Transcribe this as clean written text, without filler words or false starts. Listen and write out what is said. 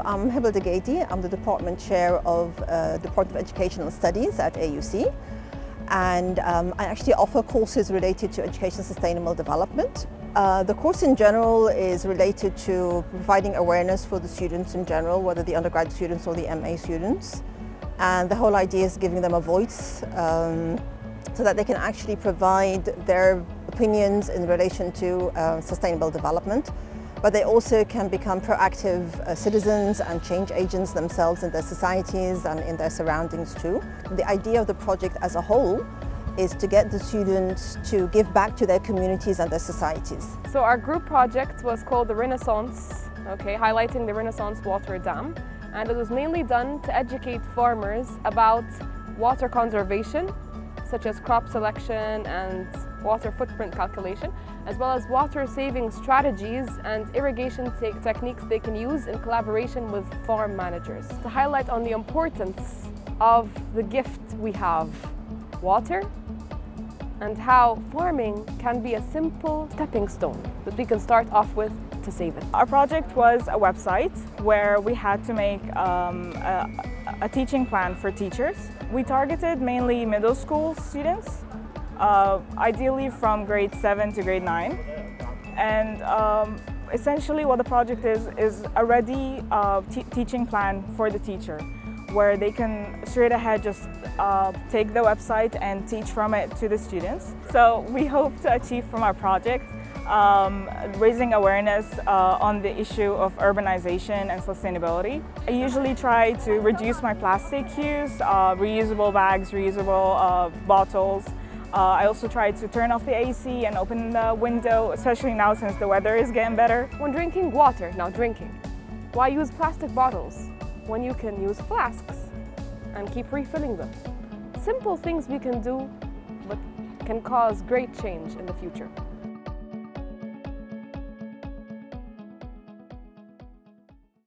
I'm Heba El Deghaidy. I'm the Department Chair of Department of Educational Studies at AUC. And I actually offer courses related to education sustainable development. The course in general is related to providing awareness for the students in general, whether the undergrad students or the MA students. And the whole idea is giving them a voice so that they can actually provide their opinions in relation to sustainable development. But they also can become proactive citizens and change agents themselves in their societies and in their surroundings too. The idea of the project as a whole is to get the students to give back to their communities and their societies. So our group project was called the Renaissance, highlighting the Renaissance water dam. And it was mainly done to educate farmers about water conservation, such as crop selection and water footprint calculation, as well as water saving strategies and irrigation techniques they can use in collaboration with farm managers. To highlight on the importance of the gift we have, water, and how farming can be a simple stepping stone that we can start off with to save it. Our project was a website where we had to make a teaching plan for teachers. We targeted mainly middle school students, ideally from grade 7 to grade 9. And essentially what the project is a ready teaching plan for the teacher, where they can straight ahead just take the website and teach from it to the students. So we hope to achieve from our project raising awareness on the issue of urbanization and sustainability. I usually try to reduce my plastic use, reusable bags, reusable bottles. I also try to turn off the AC and open the window, especially now since the weather is getting better. When drinking water, why use plastic bottles when you can use flasks and keep refilling them? Simple things we can do, but can cause great change in the future.